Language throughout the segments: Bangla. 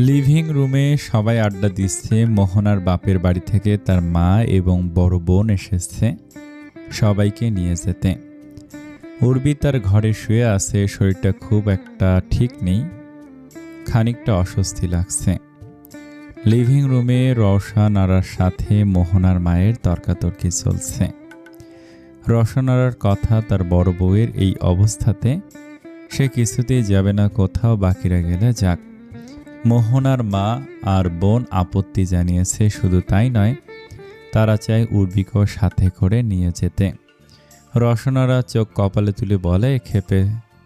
লিভিং রুমে সবাই আড্ডা দিচ্ছে। মোহনার বাপের বাড়ি থেকে তার মা এবং বড় বোন এসেছে সবাইকে নিয়ে যেতে। উর্বি তার ঘরে শুয়ে আছে, শরীরটা খুব একটা ঠিক নেই, খানিকটা অস্বস্তি লাগছে। লিভিং রুমে রওশনারার সাথে মোহনার মায়ের তর্কাতর্কি চলছে। রওশনারার কথা, তার বড় বউয়ের এই অবস্থাতে সে কিছুতেই যাবে না কোথাও, বাকিরা গেলে যাক। মোহনার মা আর বোন আপত্তি জানিয়েছে, শুধু তাই নয়, তারা চায় উর্বিকেও সাথে করে নিয়ে যেতে। রওশনারা চোখ কপালে তুলে বলে,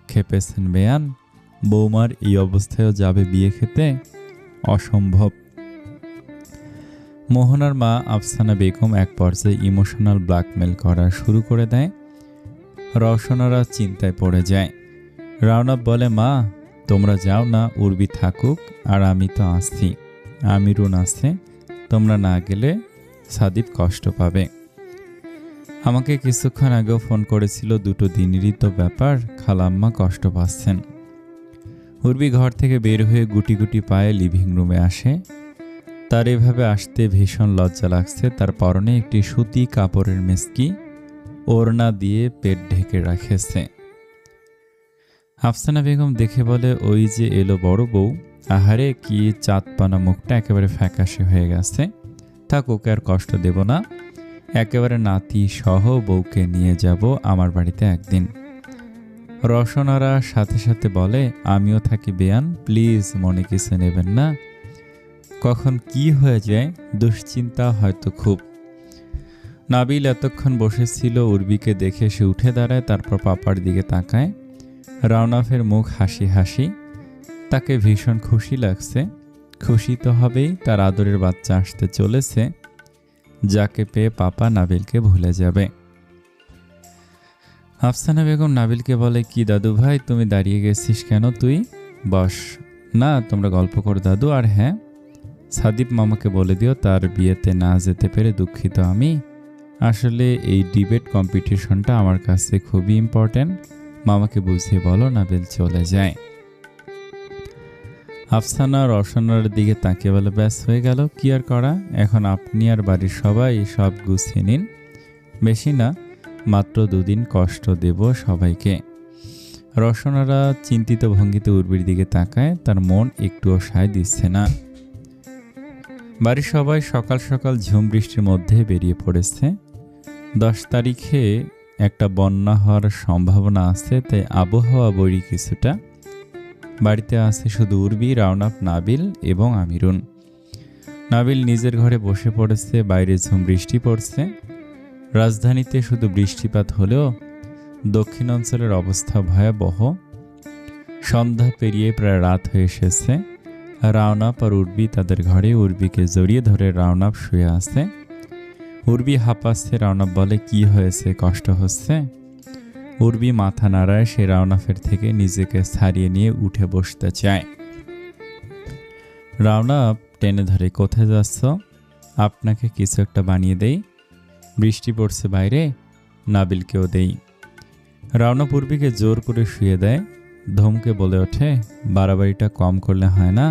খেপেছেন বেয়ান, বৌমার এই অবস্থায়ও যাবে বিয়ে খেতে? অসম্ভব। মোহনার মা আফসানা বেগম এক পর্যায়ে ইমোশনাল ব্ল্যাকমেল করা শুরু করে দেয়। রওশনারা চিন্তায় পড়ে যায়। রাওনাব বলে, মা তোমরা যাও না, উর্বি থাকুক, আর আমি তো আছি, আমিরুন আছে, তোমরা না গেলে সাদিব কষ্ট পাবে। আমাকে কিছুক্ষণ আগেও ফোন করেছিল, দুটো দিনেরই তো ব্যাপার, খালাম্মা কষ্ট পাচ্ছেন। উর্বি ঘর থেকে বের হয়ে গুটি গুটি পায়ে লিভিং রুমে আসে। তার এভাবে আসতে ভীষণ লজ্জা লাগছে। তার পরনে একটি সুতি কাপড়ের মেস্কি ওড়না দিয়ে পেট ঢেকে রাখেছে। আফসানা বেগম দেখে বলে, ওই যে এলো বড় বউ, আহারে কি চাঁদপানা, মুখটা একেবারে ফ্যাকাশে হয়ে গেছে। থাক, ওকে আর কষ্ট দেব না, একেবারে নাতি সহ বউকে নিয়ে যাব আমার বাড়িতে একদিন। রওশনারা সাথে সাথে বলে, আমিও থাকি বেয়ান, প্লিজ মনে কিছু নেবেন না, কখন কি হয়ে যায় দুশ্চিন্তা হয়তো খুব। নাবিল এতক্ষণ বসেছিল, উর্বিকে দেখে সে উঠে দাঁড়ায়, তারপর পাপার দিকে তাকায়। রাওনাফের মুখ হাসি হাসি, তাকে ভীষণ খুশি লাগছে। খুশি তো হবেই, তার আদরের বাচ্চা আসতে চলেছে, যাকে পেয়ে পাপা নাবিলকে ভুলে যাবে। আফসানা বেগম নাবিলকে বলে, কি দাদু ভাই, তুমি দাঁড়িয়ে গেছিস কেন? তুই বস না, তোমরা গল্প করো দাদু। আর হ্যাঁ, সাদিব মামাকে বলে দিও তার বিয়েতে না যেতে পেরে দুঃখিত আমি। আসলে এই ডিবেট কম্পিটিশনটা আমার কাছে খুবই ইম্পর্টেন্ট, মামাকে বুঝিয়ে বলো। নাবিল চলে যায়। আফসানা রওশনার দিকে তাকিয়ে বলে, ব্যাস হয়ে গেল, কি আর করা, এখন আপনি আর বাড়ির সবাই সব গুছিয়ে নিন, বেশি না, মাত্র 2 দিন কষ্ট দেব সবাইকে। রওশনারা চিন্তিত ভঙ্গিতে উর্বির দিকে তাকায়, তার মন একটুও সায় দিচ্ছে না। বাড়ির সবাই সকাল সকাল ঝুম বৃষ্টির মধ্যে বেরিয়ে পড়েছে। 10 তারিখে একটা বন্যা হওয়ার সম্ভাবনা আছে, তাই আবহাওয়া বৈরি কিছুটা। বাড়িতে আছে শুধু উর্বি, রাওনাফ, নাবিল এবং আমিরুন। নাবিল নিজের ঘরে বসে পড়েছে, বাইরে ঝুম বৃষ্টি পড়ছে। রাজধানীতে শুধু বৃষ্টিপাত হলেও দক্ষিণ অঞ্চলের অবস্থা ভয়াবহ। সন্ধ্যা পেরিয়ে প্রায় রাত হয়ে এসেছে। রাওনাফ আর উর্বি তাদের ঘরে। উর্বিকে জড়িয়ে ধরে রাওনাফ শুয়ে আছে। উর্বি হাঁপাচ্ছে। রাওনাফ বলে, কি হয়েছে, কষ্ট হচ্ছে? উর্বি মাথা নাড়ায়। সে রাওনাফের থেকে নিজেকে ছাড়িয়ে নিয়ে উঠে বসতে চায়। রাওনাফ টেনে ধরে, কোথায় যাচ্ছ? আপনাকে কিছু একটা বানিয়ে দেই, বৃষ্টি পড়ছে বাইরে, নাবিলকেও দেই। রাওনাফ উর্বিকে জোর করে শুয়ে দেয়। ধমকে বলে ওঠে, বাড়াবাড়িটা কম করলে হয় না?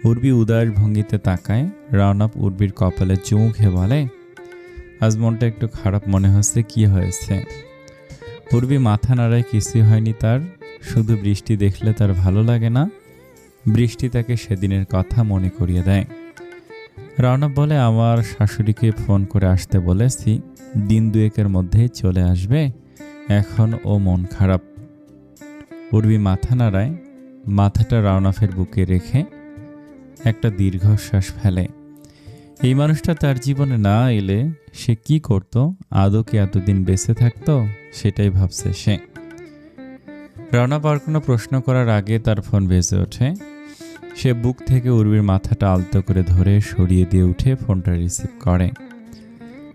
উর্বি উদাস ভঙ্গিতে তাকায়। রাওনাফ উর্বির কপালে চুমু খেয়ে বলে, আজ মনটা একটু খারাপ মনে হচ্ছে, কি হয়েছে? উর্বি মাথা নাড়ায়, কিছুই হয়নি তার, শুধু বৃষ্টি দেখলে তার ভালো লাগে না। বৃষ্টি তাকে সেদিনের কথা মনে করিয়ে দেয়। রাওনাফ বলে, আমার শাশুড়িকে ফোন করে আসতে বলেছি, দিন 2-এর মধ্যেই চলে আসবে, এখন ও মন খারাপ। উর্বি মাথা নাড়ায়, মাথাটা রাওনাফের বুকে রেখে একটা দীর্ঘশ্বাস ফেলে। এই মানুষটা তার জীবনে না এলে সে কি করত? আদৌ কি এতদিন বেঁচে থাকতো? সেটাই ভাবছে সে। রাওনাফ আর কোনো প্রশ্ন করার আগে তার ফোন বেজে ওঠে। সে বুক থেকে উর্বির মাথাটা আলতো করে ধরে সরিয়ে দিয়ে উঠে ফোনটা রিসিভ করে।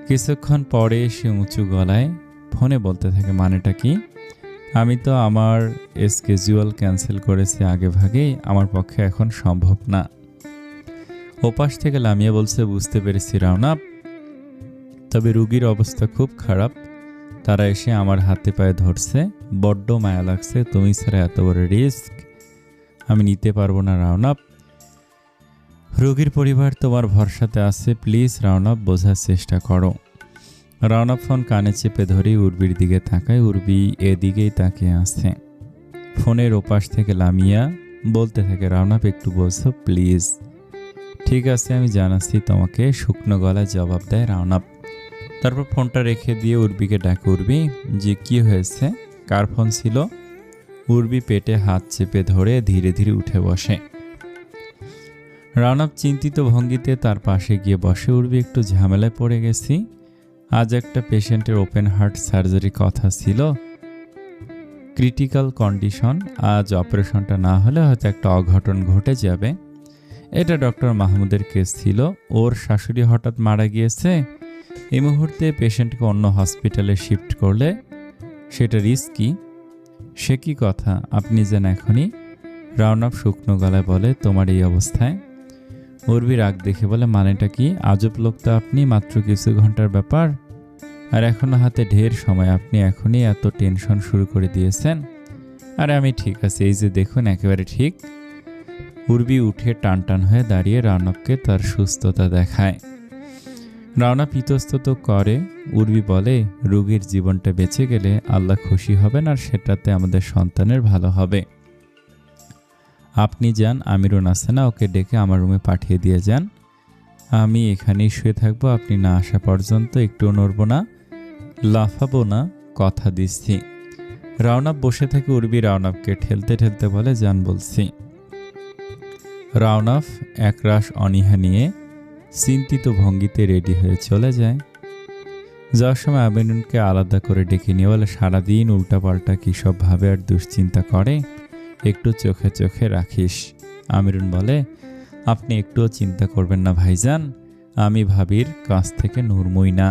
কিছুক্ষণ পরে সে উঁচু গলায় ফোনে বলতে থাকে, মানেটা কি? আমি তো আমার স্কেজুয়াল ক্যান্সেল করেছি আগে ভাগেই, আমার পক্ষে এখন সম্ভব না। ওপাশ থেকে লামিয়া বলছে, বুঝতে পেরেছি রাওনাফ, তবে রুগীর অবস্থা খুব খারাপ, তারা এসে আমার হাতে পায়ে ধরছে, বড্ড মায়া লাগছে, তুমি ছাড়া এত বড় রিস্ক আমি নিতে পারবো না রাওনাপ। রোগীর পরিবার তোমার ভরসাতে আছে, প্লিজ রাওনাপ বোঝার চেষ্টা করো। রাওনাপ ফোন কানে চেপে ধরে উর্বির দিকে তাকায়। উর্বি এদিকেই তাকিয়ে আছে। ফোনের ওপাশ থেকে লামিয়া বলতে থাকে, রাওনাপ একটু বোঝো প্লিজ। ঠিক আছে, আমি জানাচ্ছি তোমাকে, শুকনো গলায় জবাব দেয় রাওনাপ। তারপর ফোনটা রেখে দিয়ে উর্বিকে ডাকে। উর্বি, যে কি হয়েছে, কার ফোন ছিল? উর্বি পেটে হাত চেপে ধরে ধীরে ধীরে উঠে বসে। রাওনাপ চিন্তিত ভঙ্গিতে তার পাশে গিয়ে বসে। উর্বি, একটু ঝামেলায় পড়ে গেছি। আজ একটা পেশেন্টের ওপেন হার্ট সার্জারি কথা ছিল, ক্রিটিক্যাল কন্ডিশন। আজ অপারেশনটা না হলে হয়তো একটা অঘটন ঘটে যাবে। এটা ডক্টর মাহমুদের কেস ছিল। ওর শাশুড়ি হঠাৎ মারা গিয়েছে। এই মুহূর্তে পেশেন্টকে অন্য হসপিটালে শিফট করলে সেটা রিস্কি। সে কি কথা, আপনি যেন এখনই। রাওনাপ শুকনো গলায় বলে, তোমার এই অবস্থায়? উর্বি রাগ দেখে বলে, মানেটা কি? আজব লোক তো আপনি, মাত্র কিছু ঘন্টার ব্যাপার, আর এখনো হাতে ঢের সময়। আপনি এখনই এত টেনশন শুরু করে দিয়েছেন। আরে আমি ঠিক আছে, এই যে দেখুন, একেবারে ঠিক। উর্বি উঠে টান টান হয়ে দাঁড়িয়ে রাওনাপকে তার সুস্থতা দেখায়। রাওনাপ ইতস্তত করে। উর্বি বলে, রোগীর জীবনটা বেঁচে গেলে আল্লাহ খুশি হবেন, আর সেটাতে আমাদের সন্তানের ভালো হবে। আপনি যান, আমিরুন আছে না, ওকে ডেকে আমার রুমে পাঠিয়ে দিয়ে যান। আমি এখানেই শুয়ে থাকবো, আপনি না আসা পর্যন্ত একটুও নড়ব না, লাফাবো না, কথা দিচ্ছি। রাওনাপ বসে থেকে উর্বি রাওনাপকে ঠেলতে ঠেলতে বলে, যান বলছি। রাওনাপ একরাশ অনীহা নিয়ে চিন্তিত ভঙ্গিতে রেডি হয়ে চলে যায়। যাওয়ার সময় আমিরুনকে আলাদা করে ডেকে নিয়ে বলে, সারাদিন উল্টাপাল্টা কী সব ভাবে আর দুশ্চিন্তা করে, একটু চোখে চোখে রাখিস। আমিরুন বলে, আপনি একটুও চিন্তা করবেন না ভাইজান, আমি ভাবির কাছ থেকে নড়মই না।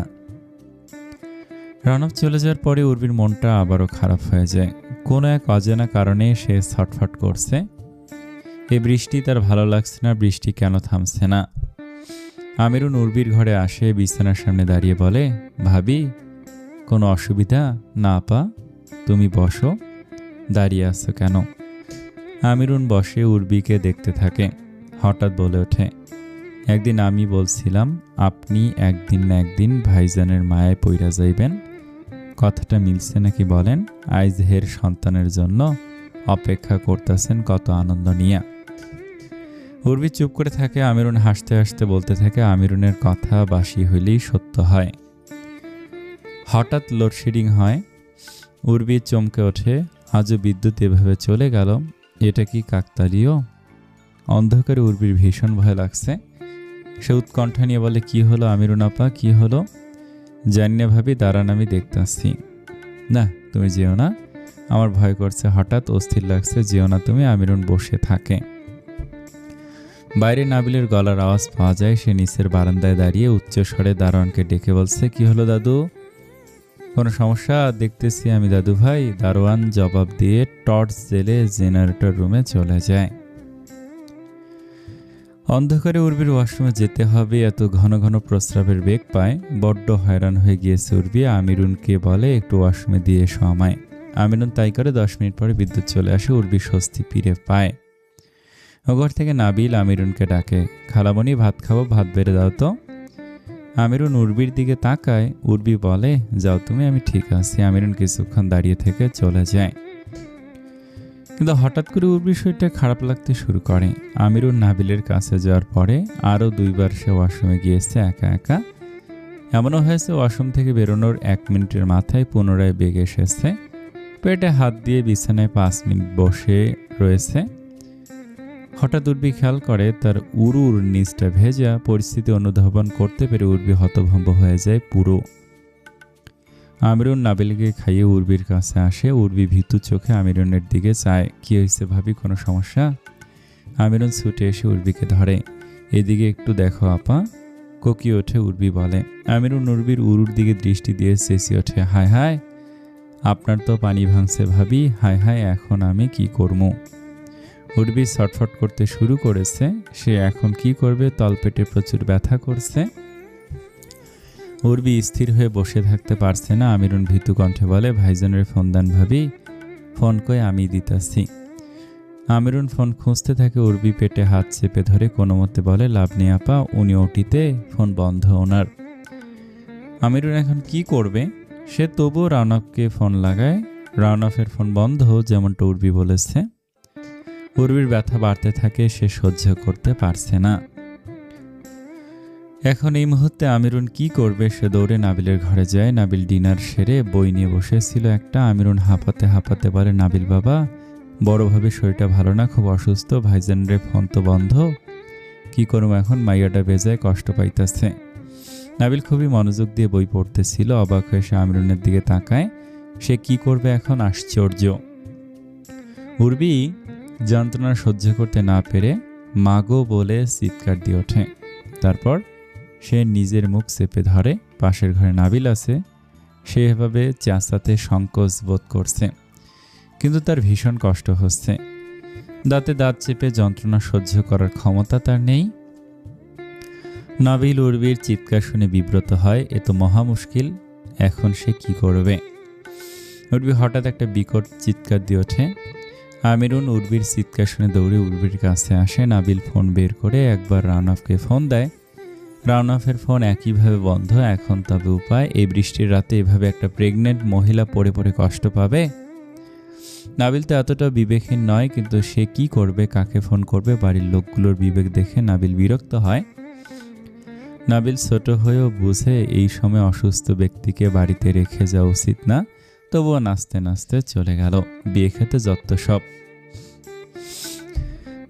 রাওনাপ চলে যাওয়ার পরে উর্বির মনটা আবারও খারাপ হয়ে যায়। কোনো এক অজানা কারণে সে ছটফট করছে। এই বৃষ্টি তার ভালো লাগছে না, বৃষ্টি কেন থামছে না। আমিরুন উর্বির ঘরে আসে, বিছানার সামনে দাঁড়িয়ে বলে, ভাবি কোনো অসুবিধা? না আপা, তুমি বসো, দাঁড়িয়ে আছো কেন? আমিরুন বসে উর্বিকে দেখতে থাকে। হঠাৎ বলে ওঠে, একদিন আমি বলছিলাম আপনি একদিন না একদিন ভাইজানের মায়ায় পইরা যাইবেন, কথাটা মিলছে নাকি বলেন? আইজহের সন্তানের জন্য অপেক্ষা করতেছেন কত আনন্দ নিয়া। উর্বি চুপ করে থাকে। আমিরুন হাসতে হাসতে বলতে থাকে, আমিরুনের কথা বাসি হইলেই সত্য হয়। হঠাৎ লোডশেডিং হয়। উর্বি চমকে ওঠে, আজও বিদ্যুৎ এভাবে চলে গেল, এটা কি কাকতালীয়? অন্ধকারে উর্বির ভীষণ ভয় লাগছে। সে উৎকণ্ঠা নিয়ে বলে, কি হলো আমিরুন আপা, কি হলো? জানি না ভাবি, দাঁড়ান আমি দেখতাছি। না তুমি যেও না, আমার ভয় করছে, হঠাৎ অস্থির লাগছে, যেও না তুমি। আমিরুন বসে থাকে। বাইরে নাবিলের গলার আওয়াজ পাওয়া যায়। সে নিচের বারান্দায় দাঁড়িয়ে উচ্চ স্বরে দারোয়ানকে ডেকে বলছে, কি হলো দাদু, কোনো সমস্যা? দেখতেছি আমি দাদু ভাই। দারোয়ান জবাব দিয়ে টর্চ জেলে জেনারেটর রুমে চলে যায়। অন্ধকারে উর্বির ওয়াশরুমে যেতে হবে, এত ঘন ঘন প্রস্রাবের বেগ পায়। বড্ড হয়রান হয়ে গিয়েছে উর্বি। আমিরুনকে বলে, একটু ওয়াশরুমে দিয়ে এসো আমায়। আমিরুন তাই করে। 10 মিনিট পরে বিদ্যুৎ চলে আসে। উর্বি স্বস্তি ফিরে পায়। ঘর থেকে নাবিল আমিরুনকে ডাকে, খালামণি ভাত খাবো, ভাত বেড়ে দাও তো। আমিরুন উর্বির দিকে তাকায়। উর্বি বলে, যাও তুমি, আমি ঠিক আছি। আমিরুন কিছুক্ষণ দাঁড়িয়ে থেকে চলে যায়। কিন্তু হঠাৎ করে উর্বির শরীরটা খারাপ লাগতে শুরু করে। আমিরুন নাবিলের কাছে যাওয়ার পরে আরও 2 বার সে ওয়াশরুমে গিয়েছে একা একা। এমনও হয়েছে ওয়াশরুম থেকে বেরোনোর 1 মিনিটের মাথায় পুনরায় বেগ এসেছে। পেটে হাত দিয়ে বিছানায় 5 মিনিট বসে রয়েছে। হঠাৎ উর্বি খেয়াল করে তার উরুর নিচটা ভেজা। পরিস্থিতি অনুধাবন করতে পেরে উর্বি হতভম্ব হয়ে যায় পুরো। আমিরুন নাবিলকে খাইয়ে উর্বির কাছে আসে। উর্বি ভীতু চোখে আমিরুনের দিকে চায়। কি হয়েছে ভাবি, কোনো সমস্যা? আমিরুন ছুটে এসে উর্বিকে ধরে। এদিকে একটু দেখো আপা, কোকিয়ে ওঠে উর্বি বলে। আমিরুন উর্বির উরুর দিকে দৃষ্টি দিয়ে চেঁচিয়ে ওঠে, হায় হায়, আপনার তো পানি ভাঙছে ভাবি, হায় হায়, এখন আমি কি করবো? উর্বি ছটফট করতে শুরু করেছে। সে এখন কি করবে, তলপেটে প্রচুর ব্যথা করছে। উর্বি স্থির হয়ে বসে থাকতে পারছে না। আমিরুন ভীতু কণ্ঠে বলে, ভাইজানের ফোন দেন ভাবি। ফোন কই, আমি দিতাছি। আমিরুন ফোন খুঁজতে থাকে। উর্বি পেটে হাত চেপে ধরে কোনো মতে বলে, লাভ নেই আপা, উনি ওটিতে, ফোন বন্ধ ওনার। আমিরুন এখন কি করবে? সে তবুও রাওনাফকে ফোন লাগায়। রাওনাফের ফোন বন্ধ, যেমনটা উর্বি বলেছে। উর্বির ব্যথা বাড়তে থাকে, সে সহ্য করতে পারছে না। এখন এই মুহূর্তে আমিরুন কি করবে? সে দৌড়ে নাবিলের ঘরে যায়। নাবিল ডিনার সেরে বই নিয়ে বসেছিল একটা। আমিরুন হাঁপাতে হাঁপাতে বলে, নাবিল বাবা, বড়ভাবে শরীরটা ভালো না, খুব অসুস্থ, ভাইজানরে ফোন তো বন্ধ, কি করবো এখন, মাইয়াটা বেজায় কষ্ট পাইতেছে। নাবিল খুবই মনোযোগ দিয়ে বই পড়তেছিল। অবাক হয়ে সে আমিরুনের দিকে তাকায়। সে কি করবে এখন? আশ্চর্য। উর্বি যন্ত্রণা সহ্য করতে না পেরে মাগো বলে চিৎকার দিয়ে ওঠে। তারপর সে নিজের মুখ চেপে ধরে। পাশের ঘরে নাবিল আছে, সে এভাবে চেঁচাতে সংকোচ বোধ করছে, কিন্তু তার ভীষণ কষ্ট হচ্ছে। দাঁতে দাঁত চেপে যন্ত্রণা সহ্য করার ক্ষমতা তার নেই। নাবিল উর্বির চিৎকার শুনে বিব্রত হয়। এ তো মহা মুশকিল, এখন সে কি করবে? উর্বি হঠাৎ একটা বিকট চিৎকার দিয়ে ওঠে। আমিরুন উর্বির চিৎকার শুনে দৌড়ে উর্বির কাছে আসে। নাবিল ফোন বের করে একবার রাওনাফকে ফোন দেয়। রাওনাফের ফোন একইভাবে বন্ধ। এখন তবে উপায়, এই বৃষ্টির রাতে এভাবে একটা প্রেগনেন্ট মহিলা পড়ে পড়ে কষ্ট পাবে? নাবিল তো এতটা বিবেকহীন নয়, কিন্তু সে কি করবে, কাকে ফোন করবে? বাড়ির লোকগুলোর বিবেক দেখে নাবিল বিরক্ত হয়। নাবিল ছোট হয়েও বুঝে এই সময় অসুস্থ ব্যক্তিকে বাড়িতে রেখে যাওয়া উচিত না। তবুও নাচতে নাচতে চলে গেল। বিয়ে খেতে যত সব।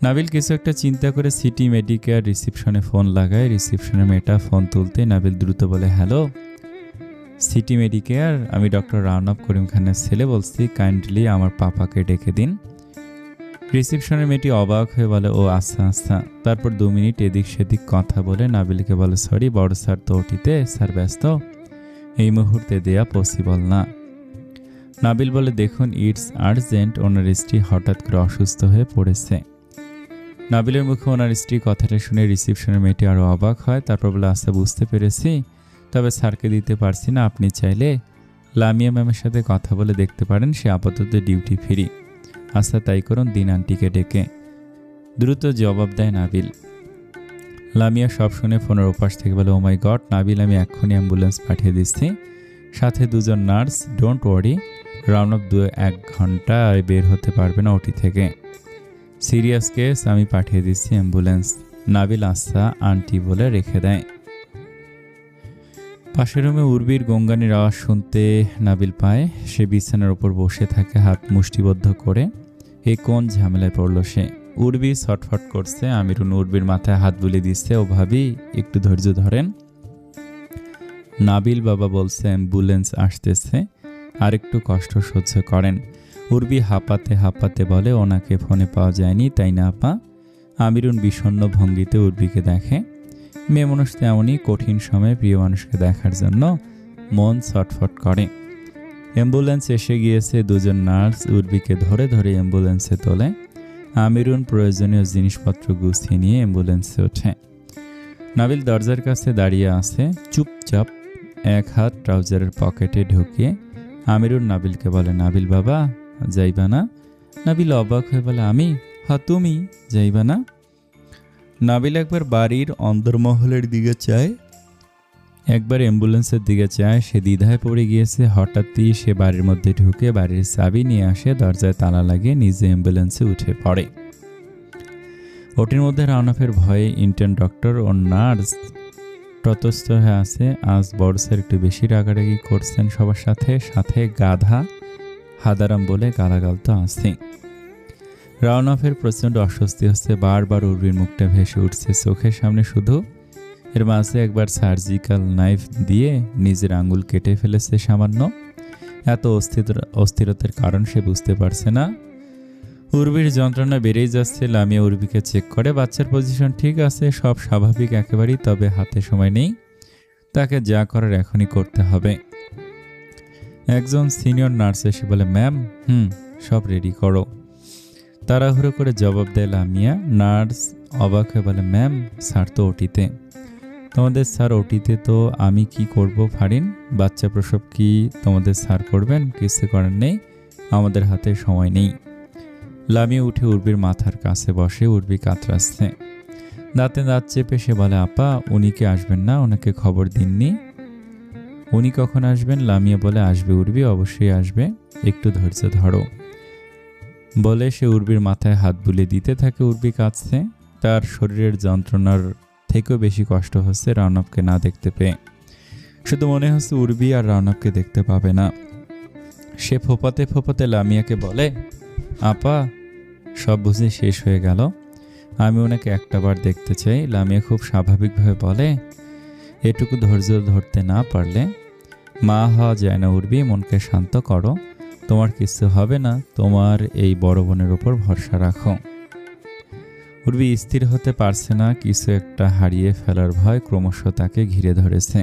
নাবিল কিছু একটা চিন্তা করে সিটি মেডিকেয়ার রিসিপশনে ফোন লাগায়। রিসিপশনের মেয়েটা ফোন তুলতে নাবিল দ্রুত বলে, হ্যালো সিটি মেডিকেয়ার, আমি ডক্টর রাওনাফ করিম খানের ছেলে বলছি, কাইন্ডলি আমার পাপাকে ডেকে দিন। রিসিপশনের মেয়েটি অবাক হয়ে বলে, ও আচ্ছা আচ্ছা। তারপর 2 মিনিট এদিক সেদিক কথা বলে নাবিলকে বলে, সরি বড় স্যার তো ওটিতে, স্যার ব্যস্ত, এই মুহূর্তে দেয়া পসিবল না। নাবিল বলে, দেখুন ইটস আর্জেন্ট, ওনার স্ত্রী হঠাৎ করে অসুস্থ হয়ে পড়েছে। নাবিলের মুখে ওনার স্ত্রী কথাটা শুনে রিসিপশনের মেয়েটি আরও অবাক হয়। তারপর বলে, আচ্ছা বুঝতে পেরেছি, তবে স্যারকে দিতে পারছি না, আপনি চাইলে লামিয়া ম্যামের সাথে কথা বলে দেখতে পারেন, সে আপাতত ডিউটি ফ্রি। আচ্ছা তাই করুন, দিন আন্টিকে ডেকে। দ্রুত জবাব দেয় নাবিল। লামিয়া সব শুনে ফোনের ওপাশ থেকে বলে, ও মাই গড নাবিল, আমি এক্ষুনি অ্যাম্বুলেন্স পাঠিয়ে দিচ্ছি, সাথে 2 জন nurse, don't worry, round of 1 ঘন্টায় বের হতে পারবে না ওটি থেকে, সিরিয়াস কেস, আমি পাঠিয়ে দিচ্ছি অ্যাম্বুলেন্স। নাবিল আচ্ছা আন্টি বলে রেখে দেয়। পাশের রুমে উর্বির গঙ্গানির আওয়াজ শুনতে নাবিল পায়। সে বিছানার ওপর বসে থাকে হাত মুষ্টিবদ্ধ করে। এ কোন ঝামেলায় পড়ল সে? উর্বি ছটফট করছে। আমিরুন উর্বির মাথায় হাত বুলিয়ে দিচ্ছে, ও ভাবি একটু ধৈর্য ধরেন, নাবিল বাবা বলছে অ্যাম্বুলেন্স আসতেছে, আর একটু কষ্ট সহ্য করেন। উর্বি হাঁপাতে হাঁপাতে বলে, ওনাকে ফোনে পাওয়া যায়নি তাই না আপা? আমিরুন বিষণ্ণ ভঙ্গিতে উর্বিকে দেখে। মেয়ে মানুষ তেমনই, কঠিন সময়ে প্রিয় মানুষকে দেখার জন্য মন ছটফট করে। অ্যাম্বুলেন্স এসে গিয়েছে। 2 জন নার্স উর্বিকে ধরে ধরে অ্যাম্বুলেন্সে তোলে। আমিরুন প্রয়োজনীয় জিনিসপত্র গুছিয়ে নিয়ে অ্যাম্বুলেন্সে ওঠে। নাবিল দরজার কাছে দাঁড়িয়ে আছে চুপচাপ, এক হাত ট্রাউজারের পকেটে ঢুকিয়ে। আমিরুন নাবিলকে বলে, নাবিল বাবা যাইবা না? নাবিল অবাক হয়ে বলে, আমি? হ্যাঁ তুমি যাইবা না? নাবিল একবার বাড়ির অন্দরমহলের দিকে চায়, একবার অ্যাম্বুলেন্সের দিকে চায়। সে দ্বিধায় পড়ে গিয়েছে। হঠাৎই সে বাড়ির মধ্যে ঢুকে বাড়ির চাবি নিয়ে আসে, দরজায় তালা লাগিয়ে নিজে অ্যাম্বুলেন্সে উঠে পড়ে। ওটির মধ্যে রাওনাফের ভয়ে ইন্টার্ন ডক্টর ও নার্স তটস্থ হয়ে আছে। আজ বড় স্যার একটু বেশি রাগারাগি করছেন সবার সাথে, সাথে গাধা হাদারাম বলে গালাগাল তো আছে। রাওনাফের প্রচণ্ড অস্বস্তি হচ্ছে। বারবার উর্বির মুখটা ভেসে উঠছে চোখের সামনে শুধু। এর মাঝে একবার সার্জিক্যাল নাইফ দিয়ে নিজের আঙুল কেটে ফেলেছে সামান্য। এত অস্থিরতার কারণ সে বুঝতে পারছে না। উর্বির যন্ত্রণা বেড়েই যাচ্ছে। লামিয়া উর্বিকে চেক করে, বাচ্চার পজিশন ঠিক আছে, সব স্বাভাবিক একেবারেই, তবে হাতে সময় নেই, তাকে যা করার এখনই করতে হবে। একজন সিনিয়র নার্স এসে বলে, ম্যাম সব রেডি করো। তাড়াহুড়ো করে জবাব দেয় লামিয়া। নার্স অবাক হয়ে বলে, ম্যাম স্যার তো ওটিতে। তোমাদের স্যার ওটিতে তো আমি কি করব ফারিন? বাচ্চা প্রসব কি তোমাদের স্যার করবেন? কিছু করার নেই, আমাদের হাতে সময় নেই। লামিয়া উঠে উর্বির মাথার কাছে বসে। উর্বি কাতরাচ্ছে, দাঁতে দাঁত চেপে সে বলে, আপা উনি কি আসবেন না? ওনাকে খবর দিননি? উনি কখন আসবেন? লামিয়া বলে, আসবে উর্বি, অবশ্যই আসবে, একটু ধৈর্য ধরো বলে সে উর্বির মাথায় হাত বুলিয়ে দিতে থাকে। উর্বি কাঁদছে, তার শরীরের যন্ত্রণার থেকেও বেশি কষ্ট হচ্ছে রওনককে না দেখতে পেয়ে। শুধু মনে হচ্ছে উর্বি আর রওনককে দেখতে পাবে না। সে ফোপাতে ফোপাতে লামিয়াকে বলে, আপা সব বুঝে শেষ হয়ে গেল, আমি ওনাকে একটাবার দেখতে চাই। লামিয়া খুব স্বাভাবিকভাবে বলে, এটুকু ধৈর্য ধরতে না পারলে মা হওয়া যায় না উর্বি, মনকে শান্ত করো, তোমার কিছু হবে না, তোমার এই বড় বোনের ওপর ভরসা রাখো। উর্বি স্থির হতে পারছে না, কিছু একটা হারিয়ে ফেলার ভয় ক্রমশ তাকে ঘিরে ধরেছে।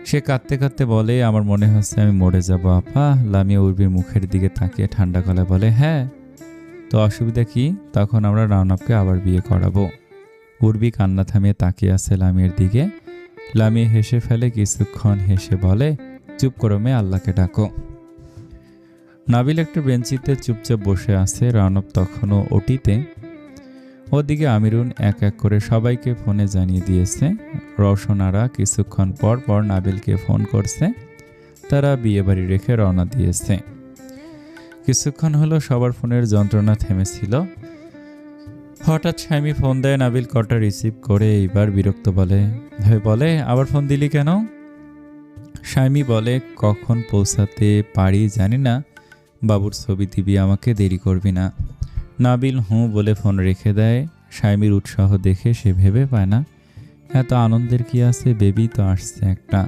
সে কাঁদতে কাঁদতে বলে, আমার মনে হচ্ছে আমি মরে যাব আপা। লামিয়া উর্বির মুখের দিকে তাকিয়ে ঠান্ডা গলায় বলে, হ্যাঁ তো অসুবিধা কি? তখন আমরা রওনককে আবার বিয়ে করাবো। উর্বি কান্না থামিয়ে তাকিয়ে আছে লামিয়ার দিকে। লামিয়া হেসে ফেলে, কিছুক্ষণ হেসে বলে, চুপ করো মেয়ে, আল্লাহকে ডাকো। নাবিল একটা বেঞ্চিতে চুপচাপ বসে আছে, রওনক তখনও ওটিতে। ওদিকে আমিরুন এক এক করে সবাইকে ফোনে জানিয়ে দিয়েছে। রওশনারা কিছুক্ষণ পর পর নাবিলকে ফোন করছে। তারা বিয়ে বাড়ি রেখে রওনা দিয়েছে। কিছুক্ষণ হলো সবার ফোনের যন্ত্রণা থেমেছিল। হঠাৎ স্বামী ফোন দেয়। নাবিল কলটা রিসিভ করে এইবার বিরক্ত বলে, আবার ফোন দিলি কেন? স্বামী বলে, কখন পৌঁছাতে পারি জানি না, বাবুর ছবি দিবি আমাকে, দেরি করবি না। নাবিল হুঁ বলে ফোন রেখে দেয়। স্বামীর উৎসাহ দেখে সে ভেবে পায় না, এত আনন্দের কি আছে, বেবি তো আসছে একটা।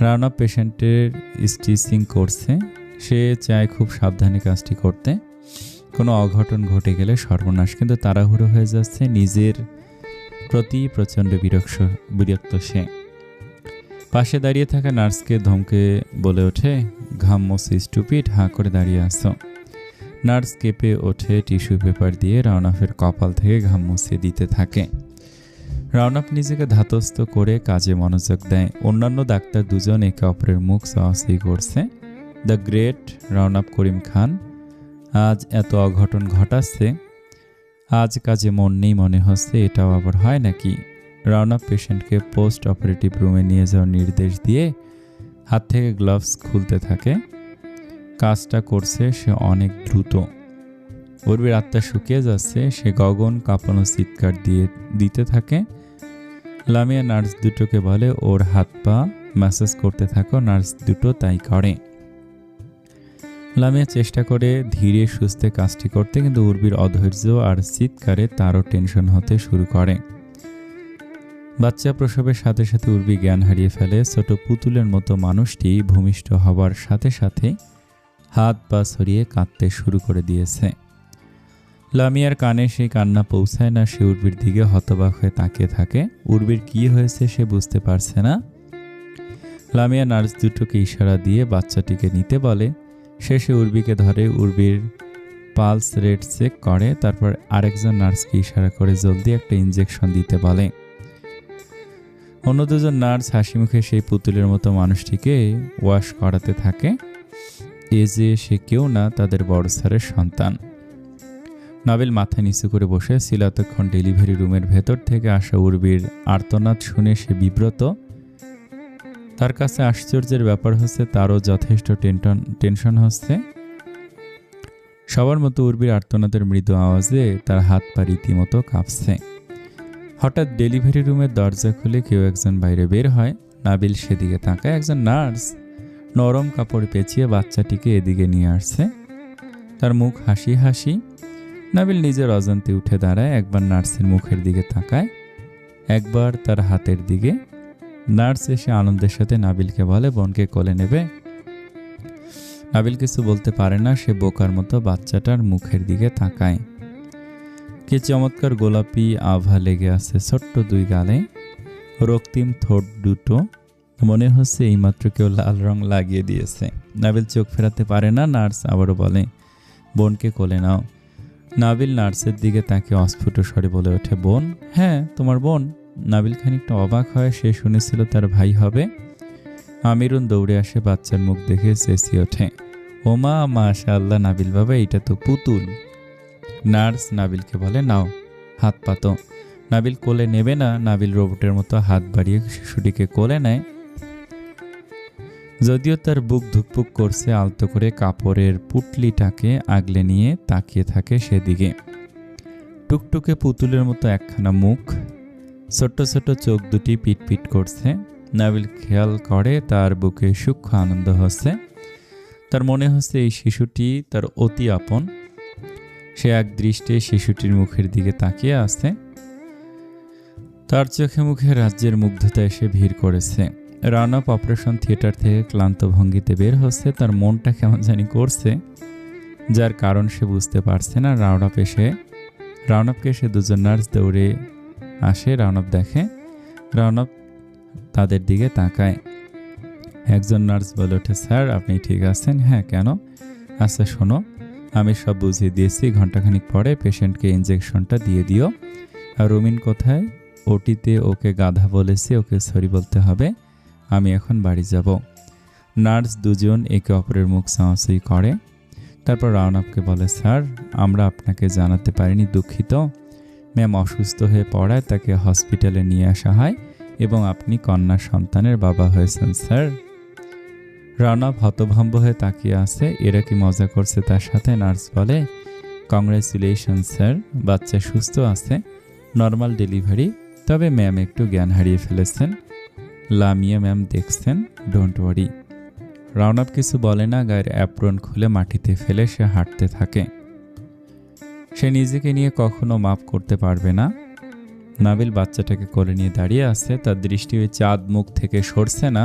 রানা পেশেন্টের স্টিচিং করছে, সে চায় খুব সাবধানে কাজটি করতে, কোনো অঘটন ঘটে গেলে সর্বনাশ। কিন্তু তাড়াহুড়ো হয়ে যাচ্ছে, নিজের প্রতি প্রচণ্ড বিরক্ত সে। পাশে দাঁড়িয়ে থাকা নার্সকে ধমকে বলে ওঠে, ঘাম মোছে স্টুপিড, হাঁ করে দাঁড়িয়ে আসো। নার্স কেঁপে ওঠে, টিস্যু পেপার দিয়ে রাওনাফের কপাল থেকে ঘাম মুছিয়ে দিতে থাকে। রাওনাফ নিজেকে ধাতস্থ করে কাজে মনোযোগ দেয়। অন্যান্য ডাক্তার দুজন একে অপরের মুখ চাওয়াচাই করছে। দ্য গ্রেট রাওনাফ করিম খান আজ এত অঘটন ঘটাচ্ছে, আজ কাজে মন নেই মনে হচ্ছে, এটাও আবার হয় নাকি? রাওনাফ পেশেন্টকে পোস্ট অপারেটিভ রুমে নিয়ে যাওয়ার নির্দেশ দিয়ে হাত থেকে গ্লাভস খুলতে থাকে। কাজটা করছে সে অনেক দ্রুত। উর্বির আত্মা শুকিয়ে যাচ্ছে, সে গগন কাঁপানো চিৎকার দিতে থাকে। লামিয়া নার্স দুটোকে বলে, ওর হাত পা ম্যাসাজ করতে থাকো। নার্স দুটো তাই করে। লামিয়া চেষ্টা করে ধীরে সুস্থে কাজটি করতে, কিন্তু উর্বির অধৈর্য আর চিৎকারে তারও টেনশন হতে শুরু করে। বাচ্চা প্রসবের সাথে সাথে উর্বি জ্ঞান হারিয়ে ফেলে। ছোট পুতুলের মতো মানুষটি ভূমিষ্ঠ হবার সাথে সাথে হাত পা ছড়িয়ে কাঁদতে শুরু করে দিয়েছে। লামিয়ার কানে সেই কান্না পৌঁছায় না। সে উর্বির দিকে হতবাক হয়ে তাকিয়ে থাকে। উর্বির কি হয়েছে সে বুঝতে পারছে না। লামিয়া নার্স দুটোকে ইশারা দিয়ে বাচ্চাটিকে নিতে বলে। শেষে উর্বিকে ধরে, উর্বির পালস রেট চেক করে, তারপর আরেকজন নার্সকে ইশারা করে জলদি একটা ইঞ্জেকশন দিতে বলে। অন্য দুজন নার্স হাসি মুখে সেই পুতুলের মতো মানুষটিকে ওয়াশ করাতে থাকে। এ যে সে কেউ না, তাদের বড় স্যারের সন্তান। নাবিল মাথা নিচু করে বসে ছিল। এতক্ষণ ডেলিভারি রুমের ভেতর থেকে আসা উর্বির আর্তনাদ শুনে সে বিব্রত। তার কাছে আশ্চর্যের ব্যাপার হচ্ছে, তারও যথেষ্ট টেনশন হচ্ছে। সবার মতো উর্বির আর্তনাদের মৃদু আওয়াজে তার হাত পা রীতিমতো কাঁপছে। হঠাৎ ডেলিভারি রুমের দরজা খুলে কেউ একজন বাইরে বের হয়। নাবিল সেদিকে তাকায়। একজন নার্স নরম কাপড় পেঁচিয়ে বাচ্চাটিকে এদিকে নিয়ে আসছে। তার মুখ হাসি হাসি। নাবিল নিজের অজান্তে উঠে দাঁড়ায়, একবার নার্সের মুখের দিকে তাকায়, একবার তার হাতের দিকে। নার্স এসে আনন্দের সাথে নাবিলকে বলে, বোনকে কোলে নেবে? নাবিল কিছু বলতে পারে না। সে বোকার মতো বাচ্চাটার মুখের দিকে তাকায়। কি চমৎকার গোলাপি আভা লেগে আছে ছোট্ট দুই গালে, রক্তিম ঠোঁট দুটো, মনে হচ্ছে এইমাত্র কেউ লাল রং লাগিয়ে দিয়েছে। নাবিল চোখ ফেরাতে পারে না। নার্স আবারও বলে, বোনকে কোলে নাও। নাবিল নার্সের দিকে তাকে অস্ফুট স্বরে বলে ওঠে, বোন? হ্যাঁ, তোমার বোন। নাবিল খানিকটা অবাক হয়, সে শুনেছিল তার ভাই হবে। আমিরুন দৌড়ে আসে, বাচ্চার মুখ দেখে চেঁচিয়ে ওঠে, ওমা, মাশাআল্লাহ নাবিল বাবা, এটা তো পুতুল। নার্স নাবিলকে বলে, নাও হাত পাতো। নাবিল কোলে নেবে না। নাবিল রোবটের মতো হাত বাড়িয়ে শিশুটিকে কোলে নেয়। যদিও তার বুক ধুকপুক করছে, আলতো করে কাপড়ের পুটলিটাকে আগলে নিয়ে তাকিয়ে থাকে সেদিকে। টুকটুকে পুতুলের মতো একখানা মুখ, ছোট্ট ছোট্ট চোখ দুটি পিটপিট করছে। নাবিল খেয়াল করে তার বুকে সূক্ষ্ম আনন্দ হচ্ছে। তার মনে হচ্ছে এই শিশুটি তার অতি আপন। সে এক দৃষ্টে শিশুটির মুখের দিকে তাকিয়ে আছে। তার চোখে মুখে রাজ্যের মুগ্ধতা এসে ভিড় করেছে। রানপ অপারেশন থিয়েটার থেকে ক্লান্ত ভঙ্গিতে বের হচ্ছে। তার মনটা কেমন জানি করছে, যার কারণ সে বুঝতে পারছে না। রাউনপকে এসে দুজন নার্স দৌড়ে আসে। রাউনপ দেখে, রাউনপ তাদের দিকে তাকায়। একজন নার্স বলে ওঠে, স্যার আপনি ঠিক আছেন? হ্যাঁ, কেন? আচ্ছা শোনো, আমি সব বুঝিয়ে দিয়েছি। ঘন্টাখানিক পরে পেশেন্টকে ইঞ্জেকশনটা দিয়ে দিও। আর রুমিন কোথায়? ওটিতে ওকে গাধা বলেছি, ওকে সরি বলতে হবে। আমি এখন বাড়ি যাব। নার্স দুজন একে অপরের মুখ চাওয়াচাই করে। তারপর রাউনপকে বলে, স্যার আমরা আপনাকে জানাতে পারিনি, দুঃখিত। ম্যাম অসুস্থ হয়ে পড়ায় তাকে হসপিটালে নিয়ে আসা হয় এবং আপনি কন্যা সন্তানের বাবা হয়েছেন স্যার। রাউনপ হতভম্ব হয়ে তাকিয়ে আছে। এরা কি মজা করছে তার সাথে? নার্স বলে, কংগ্রেচুলেশন স্যার, বাচ্চা সুস্থ আছে, নর্মাল ডেলিভারি। তবে ম্যাম একটু জ্ঞান হারিয়ে ফেলেছেন। লামিয়া ম্যাম দেখছেন, ডোন্ট ওয়ারি। রাউনপ কিছু বলে না। গায়ের অ্যাপ্রন খুলে মাটিতে ফেলে সে হাঁটতে থাকে। সে নিজেকে নিয়ে কখনো মাপ করতে পারবে না। নাবিল বাচ্চাটাকে কোলে নিয়ে দাঁড়িয়ে আছে। তার দৃষ্টি ওই চাঁদ মুখ থেকে সরছে না।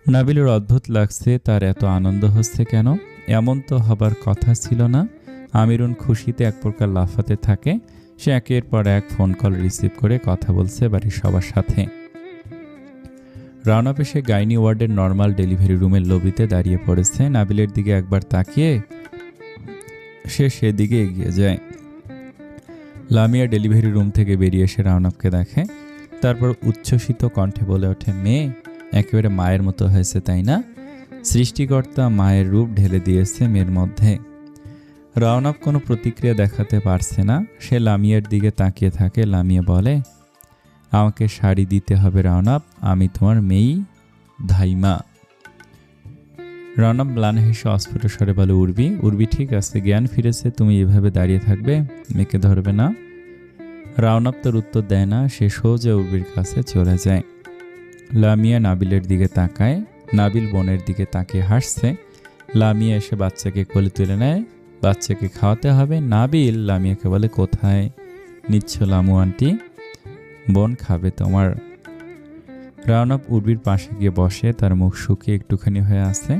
নাবিলের অদ্ভুত লাগছে, তার এত আনন্দ হচ্ছে কেন? এমন তো হবার কথা ছিল না। আমিরুন খুশিতে এক প্রকার লাফাতে থাকে। সে একের পর এক ফোন কল রিসিভ করে কথা বলছে বাড়ির সবার সাথে। রাউনপ এসে গাইনি ওয়ার্ডের নর্মাল ডেলিভারি রুমের লবিতে দাঁড়িয়ে পড়েছে। নাবিলের দিকে একবার তাকিয়ে সে সেদিকে এগিয়ে যায়। লামিয়া ডেলিভারি রুম থেকে বেরিয়ে এসে রাউনপকে দেখে। তারপর উচ্ছ্বসিত কণ্ঠে বলে ওঠে, মেয়ে একেবারে মায়ের মতো হয়েছে, তাই না? সৃষ্টিকর্তা মায়ের রূপ ঢেলে দিয়েছে মেয়ের মধ্যে। রাউনপ কোনো প্রতিক্রিয়া দেখাতে পারছে না। সে লামিয়ার দিকে তাকিয়ে থাকে। লামিয়া বলে, আমাকে শাড়ি দিতে হবে রাউনপ, আমি তোমার মেয়েই, ধাইমা। রাউনপ ম্লান হেসে অস্ফুট স্বরে বলে, উর্বি ঠিক আছে, জ্ঞান ফিরেছে, তুমি এভাবে দাঁড়িয়ে থাকবে, মেয়েকে ধরবে না। রাউনপ তার উত্তর দেয় না। সে সোজা উর্বির কাছে চলে যায়। লামিয়া নাবিলের দিকে তাকায়। নাবিল বোনের দিকে তাকিয়ে হাসছে। লামিয়া এসে বাচ্চাকে কোলে তুলে নেয়। বাচ্চাকে খাওয়াতে হবে। নাবিল লামিয়াকে বলে, কোথায় নিচ্ছ লামু আন্টি? বোন খাবে তোমার। রাউনপ উর্বির পাশে গিয়ে বসে। তার মুখ শুকিয়ে একটুখানি হয়ে আছে।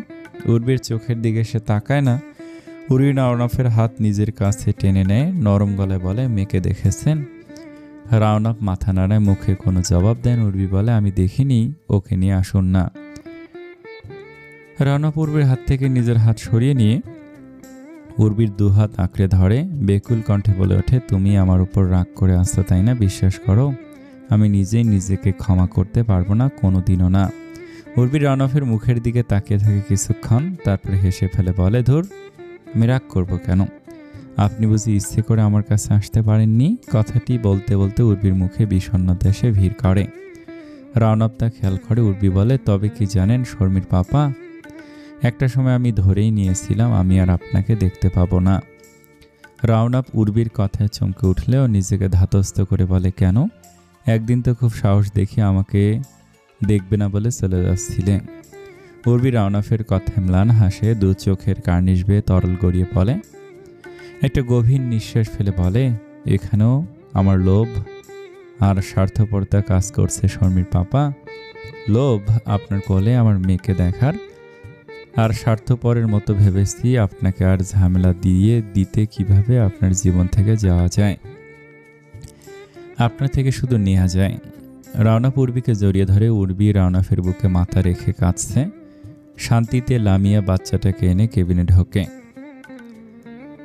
উর্বির চোখের দিকে সে তাকায় না। উর্বি রাউনপের হাত নিজের কাছে টেনে নেয়। নরম গলায় বলে, মেয়েকে দেখেছেন? রাউনপ মাথা নাড়ায়, মুখে কোনো জবাব দেন। উর্বি বলে, আমি দেখিনি, ওকে নিয়ে আসুন না। রাউনপ উর্বির হাত থেকে নিজের হাত সরিয়ে নিয়ে উর্বির দুহাত আঁকড়ে ধরে। বেকুল কণ্ঠে বলে ওঠে, তুমি আমার উপর রাগ করে আসছো তাই না? বিশ্বাস করো, আমি নিজেই নিজেকে ক্ষমা করতে পারবো না, কোনোদিনও না। উর্বি রাউনপের মুখের দিকে তাকিয়ে থাকে কিছুক্ষণ, তারপরে হেসে ফেলে বলে, ধুর, আমি রাগ করবো কেন? আপনি বুঝি ইচ্ছে করে আমার কাছে আসতে পারেননি? কথাটি বলতে বলতে উর্বির মুখে বিষণ্ণতা এসে ভিড় করে। রাউনপ তা খেয়াল করে। উর্বি বলে, তবে কি জানেন শর্মির পাপা, একটা সময় আমি ধরেই নিয়েছিলাম আমি আর আপনাকে দেখতে পাবো না। রাউনপ উর্বির কথায় চমকে উঠলেও নিজেকে ধাতস্থ করে বলে, কেন? একদিন তো খুব সাহস দেখিয়ে আমাকে দেখবে না বলে চলে যাচ্ছিলে। উর্বি রাউনপের কথায় ম্লান হাসে। দু চোখের কার্নিশ বেয়ে তরল গড়িয়ে পড়ে। একটা গভীর নিঃশ্বাস ফেলে বলে, এখানেও আমার লোভ আর স্বার্থপরতা কাজ করছে শর্মির পাপা। লোভ আপনার কোলে আমার মেয়েকে দেখার, আর স্বার্থপরের মতো ভেবেছি আপনাকে আর ঝামেলা দিতে কিভাবে আপনার জীবন থেকে যাওয়া যায়, আপনার থেকে শুধু নেওয়া যায়। রাউনপ উর্বিকে জড়িয়ে ধরে। উর্বি রাউনপের বুকে মাথা রেখে কাঁদছে। শান্তিতে লামিয়া বাচ্চাটাকে এনে কেবিনে ঢোকে।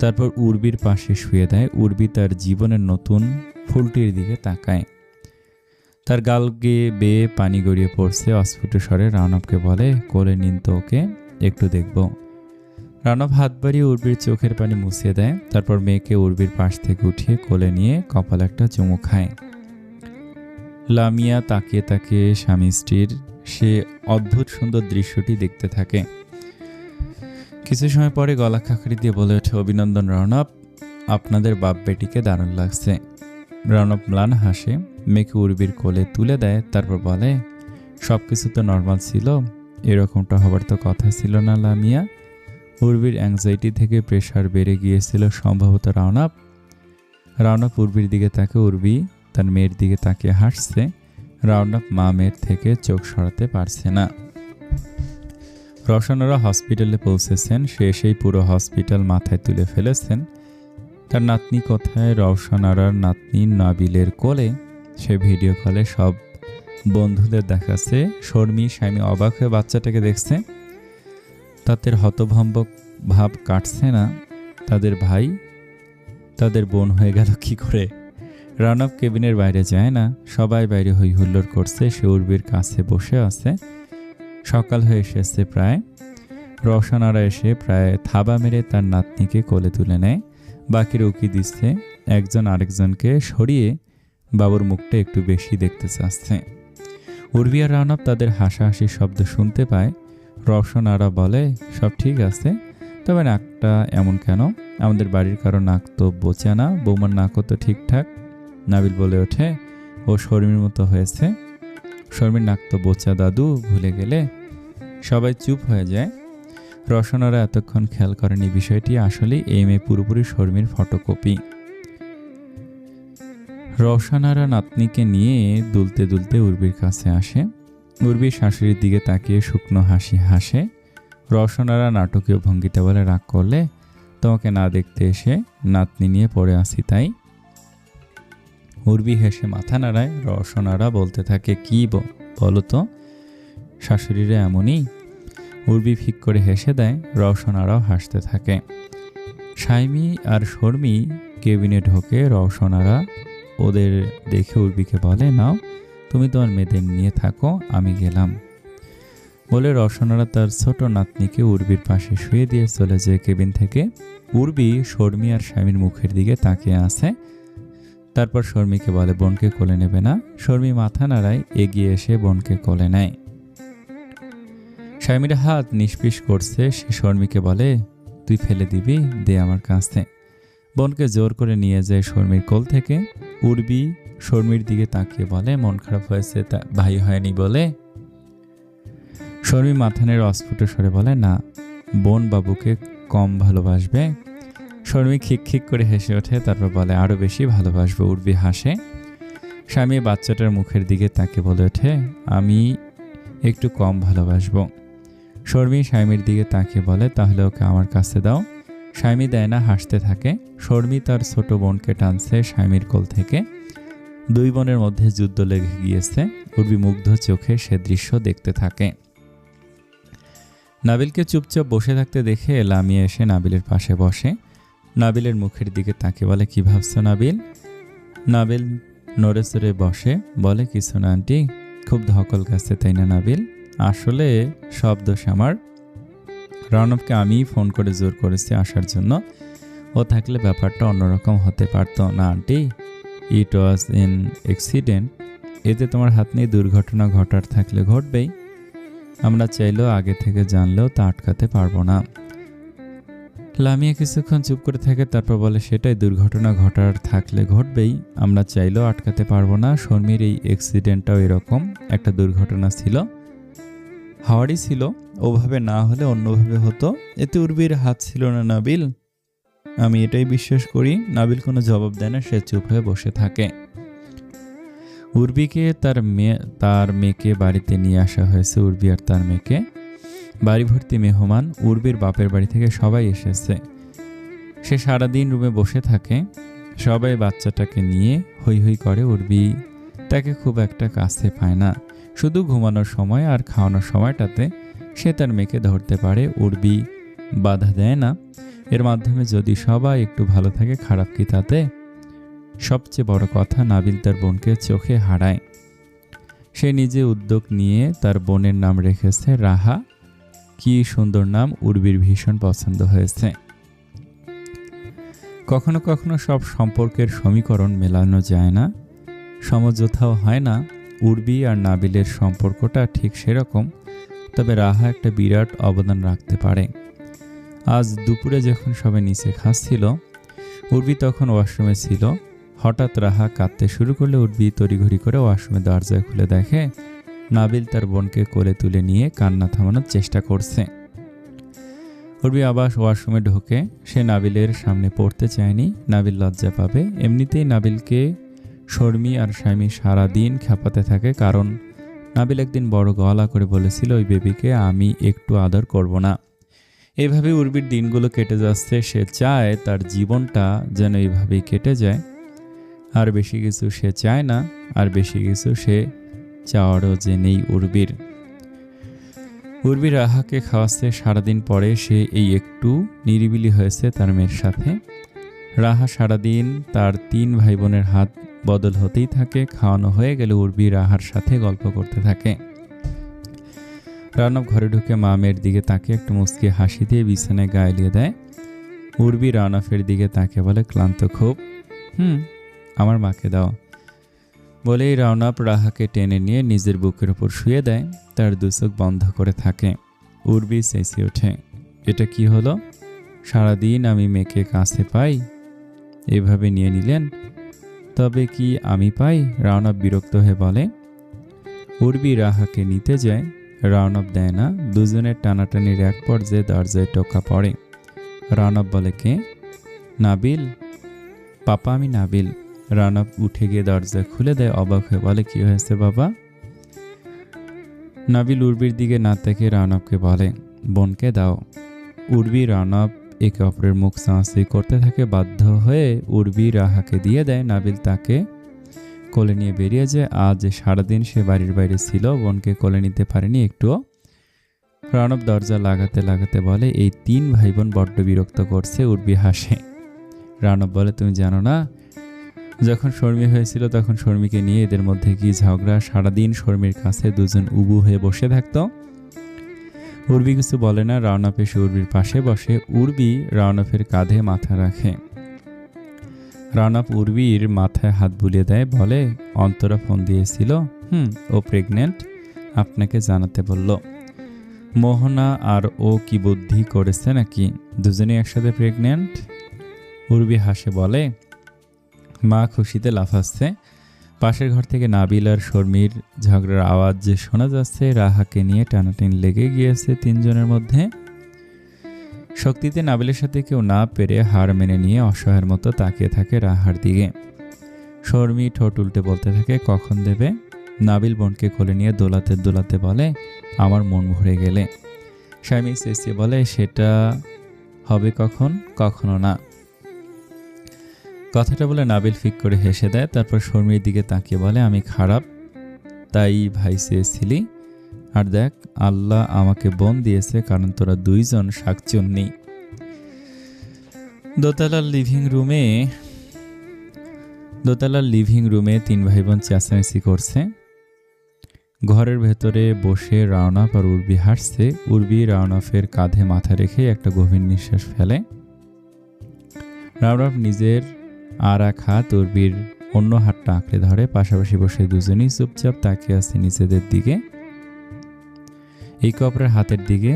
তারপর উর্বির পাশে শুয়ে দেয়। উর্বি তার জীবনের নতুন ফুলটির দিকে তাকায়। তার গাল বেয়ে পানি গড়িয়ে পড়ছে। অস্ফুট স্বরে রাউনপকে বলে, কোলে নিন তো ওকে, একটু দেখব। রানব হাত বাড়িয়ে উর্বির চোখের পানি মুছিয়ে দেয়, তারপর মেয়েকে উর্বির পাশ থেকে উঠিয়ে কোলে নিয়ে কপালে একটা চুমু খায়। লামিয়া তাকিয়ে তাকিয়ে স্বামী স্ত্রীর সে অদ্ভুত সুন্দর দৃশ্যটি দেখতে থাকে। কিছু সময় পরে গলা খাঁকড়ি দিয়ে বলে ওঠে, অভিনন্দন রণব, আপনাদের বাপ বেটিকে দারুণ লাগছে। রণব ম্লান হাসে, মেয়েকে উর্বির কোলে তুলে দেয়, তারপর বলে, সবকিছু তো নর্মাল ছিল, এরকমটা হবার তো কথা ছিল না লামিয়া। উর্বির অ্যাংজাইটি থেকে প্রেশার বেড়ে গিয়েছিল সম্ভবত। রাওনাপ উর্বির দিকে তাকে, উর্বি তার মেয়ের দিকে তাকিয়ে হাসছে। রাওনাপ মা মেয়ের থেকে চোখ সরাতে পারছে না। রওশনারা হসপিটালে পৌঁছেছেন। সে সেই পুরো হসপিটাল মাথায় তুলে ফেলেছেন। তার নাতনি কোথায়? রওশনারার নাতনি নাবিলের কোলে। সে ভিডিও কলে সব বন্ধুদের দেখাচ্ছে। শর্মী স্বামী অবাক হয়ে বাচ্চাটাকে দেখছে। তাদের হতভম্ব ভাব কাটছে না। তাদের ভাই, তাদের বোন হয়ে গেল কি করে? রানব কেবিনের বাইরে যায় না। সবাই বাইরে হই হুল্লোড় করছে। সে উর্বির কাছে বসে আছে। সকাল হয়ে এসেছে প্রায়। রওশনারা এসে প্রায় থাবা মেরে তার নাতনিকে কোলে তুলে নেয়। বাকিরা উকি দিচ্ছে। একজন আরেকজনকে সরিয়ে বাবুর মুখটা একটু বেশি দেখতে চাচ্ছে। উর্বি আর রানব তাদের হাসাহাসির শব্দ শুনতে পায়। রওশনারা বলে, সব ঠিক আছে, তবে নাকটা এমন কেন? আমাদের বাড়ির কারো নাক তো বোচা না, বৌমার নাকও তো ঠিকঠাক। নাবিল বলে ওঠে, ও শর্মির মতো হয়েছে। শর্মির নাক তো বোচা দাদু, ভুলে গেলে? সবাই চুপ হয়ে যায়। রওশনারা এতক্ষণ খেয়াল করেনি বিষয়টি। আসলে এই মেয়ে পুরোপুরি শর্মির ফটোকপি। রওশনারা নাতনিকে নিয়ে দুলতে দুলতে উর্বির কাছে আসে। উর্বি শাশুড়ির দিকে তাকিয়ে শুকনো হাসি হাসে। রওশনারা নাটকীয় ভঙ্গিতে বলে, রাগ করলে? তোমাকে না দেখতে এসে নাতনি নিয়ে পড়ে আসি তাই। উর্বি হেসে মাথা নাড়ায়। রওশনারা বলতে থাকে, কি বলো তো, শাশুড়িরা এমনই। উর্বি ফিক করে হেসে দেয়। রওশনারাও হাসতে থাকে। সাইমি আর শর্মী কেবিনে ঢোকে। রওশনারা ওদের দেখে উর্বিকে বলে, নাও তুমি তোমার মেয়েদের নিয়ে থাকো, আমি গেলাম। বলে রওশনারা তার ছোট নাতনিকে উর্বির পাশে শুয়ে দিয়ে চলে যায় কেবিন থেকে। উর্বি শর্মী আর স্বামীর মুখের দিকে তাকিয়ে আছে। তারপর শর্মীকে বলে, বোনকে কোলে নেবে না? শর্মী মাথা নাড়ায়, এগিয়ে এসে বোনকে কোলে নেয়। স্বামীর হাত নিষ্পিস করছে। সে শর্মীকে বলে, তুই ফেলে দিবি, দে আমার কাছে। বোনকে জোর করে নিয়ে যায় শর্মীর কোল থেকে। উর্বি শর্মীর দিকে তাকিয়ে বলে, মন খারাপ হয়েছে তা ভাই হয়নি বলে? শর্মী মাথা নেড়ে অস্ফুট স্বরে বলে, না, বোন বাবুকে কম ভালোবাসবে? শর্মী খিক খিক করে হেসে ওঠে। তারপর বলে, আরো বেশি ভালোবাসবে। উর্বি হাসে। স্বামী বাচ্চাটার মুখের দিকে তাকিয়ে বলে ওঠে, আমি একটু কম ভালোবাসবো। শর্মী স্বামীর দিকে তাকিয়ে বলে, তাহলে ওকে আমার কাছে দাও। স্বামী দেয় না, হাসতে থাকে। শর্মী তার ছোট বোনকে টানছে স্বামীর কোল থেকে। দুই বোনের মধ্যে যুদ্ধ লেগে গিয়েছে। উর্বি মুগ্ধ চোখে সে দৃশ্য দেখতে থাকে। নাবিলকে চুপচাপ বসে থাকতে দেখে লামিয়া এসে নাবিলের পাশে বসে। নাবিলের মুখের দিকে তাকিয়ে বলে, কি ভাবছো নাবিল? নাবিল নড়ে চড়ে বসে, বলে, কিছু না আন্টি, খুব ধকল গেছে তাই না নাবিল? আসলে সব দোষ আমার। রণবকে আমিই ফোন করে জোর করেছি আসার জন্য। ও থাকলে ব্যাপারটা অন্যরকম হতে পারত না aunty. It was in accident. এতে তোমার হাত নেই। দুর্ঘটনা ঘটার থাকলে ঘটবেই। আমরা চাইলেও আগে থেকে জানলেও তা আটকাতে পারবো না। লামিয়া কিছুক্ষণ চুপ করে থাকে, তারপর বলে, সেটাই, দুর্ঘটনা ঘটার থাকলে ঘটবেই, আমরা চাইলেও আটকাতে পারবো না। শর্মীর এই অ্যাক্সিডেন্টটাও এরকম একটা দুর্ঘটনা ছিল, হওয়ারই ছিল। ওভাবে না হলে অন্যভাবে হতো। এতে উর্বির হাত ছিল না নাবিল। আমি এটাই বিশ্বাস করি। নাবিল কোনো জবাব দেয় না, সে চুপ হয়ে বসে থাকে। উর্বিকে তার মেয়েকে বাড়িতে নিয়ে আসা হয়েছে। উর্বি আর তার মেয়েকে। বাড়ি ভর্তি মেহমান। উর্বির বাপের বাড়ি থেকে সবাই এসেছে। সে সারাদিন রুমে বসে থাকে। সবাই বাচ্চাটাকে নিয়ে হই হই করে। উর্বি তাকে খুব একটা কাছে পায় না। শুধু ঘুমানোর সময় আর খাওয়ানোর সময়টাতে সে তার মেয়েকে ধরতে পারে। উর্বি বাধা দেয় না। এর মাধ্যমে যদি সবাই একটু ভালো থাকে, খারাপ কি তাতে? সবচেয়ে বড় কথা, নাবিল তার বোনকে চোখে হারায়। সে নিজে উদ্যোগ নিয়ে তার বোনের নাম রেখেছে রাহা। কি সুন্দর নাম, উর্বির ভীষণ পছন্দ হয়েছে। কখনো কখনো সব সম্পর্কের সমীকরণ মেলানো যায় না, সমঝোতাও হয় না। উর্বি আর নাবিলের সম্পর্কটা ঠিক সেরকম, তবে রাহা একটা বিরাট অবদান রাখতে পারে। আজ দুপুরে যখন সবাই নিচে খাচ্ছিল, উর্বি তখন ওয়াশরুমে ছিল। হঠাৎ রাহা কাঁদতে শুরু করলে উর্বি তড়িঘড়ি করে ওয়াশরুমের দরজা খুলে দেখে নাবিল তার বোনকে কোলে তুলে নিয়ে কান্না থামানোর চেষ্টা করছে। উর্বি আবার ওয়াশরুমে ঢোকে। সে নাবিলের সামনে পড়তে চায়নি, নাবিল লজ্জা পাবে। এমনিতেই নাবিলকে শর্মি আর স্বামী সারাদিন খেপাতে থাকে, কারণ নাবিল একদিন বড় গলা করে বলেছিল ওই বেবিকে আমি একটু আদর করব না। এইভাবে উর্বির দিনগুলো কেটে যাচ্ছে। সে চায় তার জীবনটা যেন এইভাবেই কেটে যায়। আর বেশি কিছু সে চায় না, আর বেশি কিছু সে চাওয়ারও যে নেই উর্বির। উর্বি রাহাকে খাওয়াচ্ছে। সারাদিন পরে সে এই একটু নিরিবিলি হয়েছে তার মেয়ের সাথে। রাহা সারাদিন তার 3 ভাই বোনের হাত বদল হতেই থাকে। খাওয়ানো হয়ে গেলে উর্বি রাহার সাথে গল্প করতে থাকে। রানব ঘরে ঢুকে মা মেয়ের দিকে তাকে একটু মুচকি হাসি দিয়ে বিছানায় গায়ে দেয়। উর্বি রানফের দিকে তাকে বলে, ক্লান্ত খুব? আমার মাকে দাও। বলেই রানব রাহাকে টেনে নিয়ে নিজের বুকের ওপর শুয়ে দেয়। তার 2 চোখ বন্ধ করে থাকে। উর্বি চেঁচিয়ে ওঠে, এটা কি হলো? সারাদিন আমি মেয়েকে কাছে পাই, এভাবে নিয়ে নিলেন? তবে কি আমি পাই? রানব বিরক্ত হয়ে বলে। উর্বি রাহাকে নিতে যায়, রানব দেয় না। দুজনের টানাটানির এক পর্যায়ে দরজায় টোকা পড়ে। রানব বলে, কে? নাবিল। পাপা, আমি নাবিল। রানব উঠে গিয়ে দরজা খুলে দেয়। অবাক হয়ে বলে, কি হয়েছে বাবা? নাবিল উর্বির দিকে না তাকিয়ে রানবকে বলে, বোনকে দাও। উর্বি রানব একে অপরের মুখ চাঁচাই করতে থাকে। বাধ্য হয়ে উর্বি রাহাকে দিয়ে দেয়। নাবিল তাকে কোলে নিয়ে বেরিয়ে যায়। আজ সারাদিন সে বাড়ির বাইরে ছিল, বোনকে কোলে নিতে পারেনি একটুও। রানব দরজা লাগাতে লাগাতে বলে, এই 3 ভাই বোন বড্ড বিরক্ত করছে। উর্বি হাসে। রানব বলে, তুমি জানো না, যখন শর্মি হয়েছিল তখন শর্মিকে নিয়ে এদের মধ্যে কি ঝগড়া। সারাদিন শর্মির কাছে দুজন উবু হয়ে বসে থাকতো। উর্বি কিছু বলে না। রানব এসে উর্বির পাশে বসে। উর্বি রানবের কাঁধে মাথা রাখে। রানব উর্বির মাথায় হাত বুলিয়ে দেয়, বলে, অন্তরা ফোন দিয়েছিল। ও প্রেগনেন্ট, আপনাকে জানাতে বলল। মোহনা আর ও কি বুদ্ধি করেছে নাকি? দুজনেই একসাথে প্রেগনেন্ট? উর্বি হাসে বলে। মা খুশিতে লাফাচ্ছে। পাশের ঘর থেকে নাবিল আর শর্মির ঝগড়ার আওয়াজ যে শোনা যাচ্ছে। রাহাকে নিয়ে টানাটানি লেগে গিয়েছে 3 জনের মধ্যে। শক্তিতে নাবিলের সাথে কেউ না পেরে হার মেনে নিয়ে অসহায়ের মতো তাকিয়ে থাকে রাহার দিকে। শর্মি ঠোঁট উল্টে বলতে থাকে, কখন দেবে? নাবিল বোনকে কোলে নিয়ে দোলাতে দোলাতে বলে, আমার মন ভরে গেলে। স্বামী চেঁচিয়ে বলে, সেটা হবে কখন? কখনো না। কথাটা বলে নাবিল ফিক করে হেসে দেয়। তারপর শর্মির দিকে তাকিয়ে বলে, আমি খারাপ তাই ভাই চেয়েছিলি, আর দেখ আল্লাহ আমাকে বোন দিয়েছে, কারণ তোরা 2 জন শাকচুন্নি। দোতলার লিভিং রুমে 3 ভাই বোন চেঁচামেচি করছে। ঘরের ভেতরে বসে রাওনাফ আর উর্বি হাসছে। উর্বি রাওনাফের কাঁধে মাথা রেখে একটা গভীর নিঃশ্বাস ফেলে। রাওনাফ নিজের আর এক হাত উর্বির অন্য হাতটা আঁকড়ে ধরে। পাশাপাশি বসে দুজনেই চুপচাপ তাকিয়ে আছে নিজেদের দিকে, একে অপরের হাতের দিকে।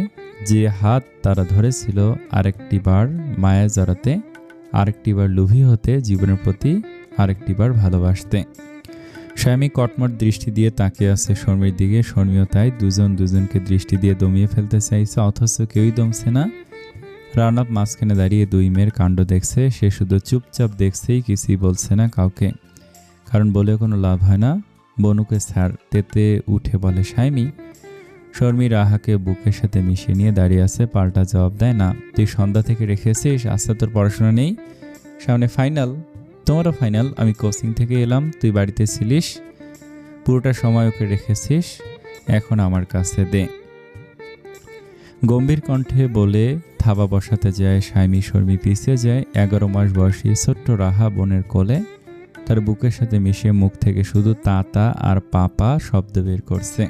যে হাত তারা ধরেছিল আরেকটি বার মায়া জড়াতে, আরেকটি বার লোভী হতে, জীবনের প্রতি আরেকটি বার ভালোবাসতে। স্বামী কটমট দৃষ্টি দিয়ে তাকিয়ে আছে শর্মির দিকে। শর্মিও তাই। দুজন দুজনকে দৃষ্টি দিয়ে দমিয়ে ফেলতে চাইছে, অথচ কেউই দমছে না। রাওনাফ মাঝখানে দাঁড়িয়ে 2 মেয়ের কাণ্ড দেখছে। সে শুধু চুপচাপ দেখছেই, কিছুই বলছে না কাউকে, কারণ বলে কোনো লাভ হয় না। বনুকে ছাড়, তেতে উঠে বলে স্বামী। শর্মি রাহাকে বুকের সাথে মিশিয়ে নিয়ে দাঁড়িয়ে আছে, পাল্টা জবাব দেয় না। তুই সন্ধ্যা থেকে রেখেছিস, আচ্ছা তোর পড়াশোনা নেই? সামনে ফাইনাল, তোমারও ফাইনাল। আমি কোচিং থেকে এলাম, তুই বাড়িতে ছিলিস, পুরোটা সময় ওকে রেখেছিস, এখন আমার কাছে দে। গম্ভীর কণ্ঠে বলে থাবা বসাতে যায় স্বামী। শর্মি পিছিয়ে যায়। 11 মাস বয়সী ছোট্ট রাহা বোনের কোলে, তার বুকের সাথে মিশিয়ে মুখ থেকে শুধু তাতা আর পাপা শব্দ বের করছে।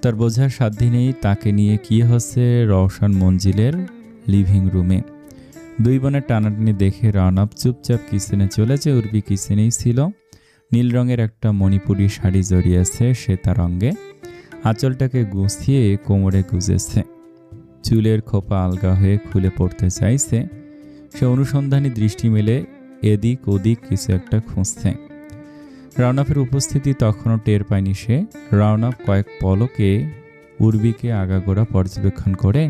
তার বোঝার সাধ্য নেই তাকে নিয়ে কি হচ্ছে রওশন মঞ্জিলের লিভিং রুমে। দুই বোনের টানাটানি দেখে রওনক চুপচাপ কিচেনে চলেছে। উর্বি কিচেনেই ছিল। নীল রঙের একটা মণিপুরি শাড়ি জড়িয়েছে শ্বেতা রঙে, আঁচলটাকে গুছিয়ে কোমরে গুজেছে। চুলের খোপা আলগা হয়ে খুলে পড়তে চাইছে। সে অনুসন্ধানী দৃষ্টি মেলে এদিক ওদিক কিছু একটা খুঁজছে। রাউনাফের উপস্থিতি তখনও টের পায়নি সে। রাউনাফ কয়েক পলকে উর্বিকে আগাগোড়া পর্যবেক্ষণ করে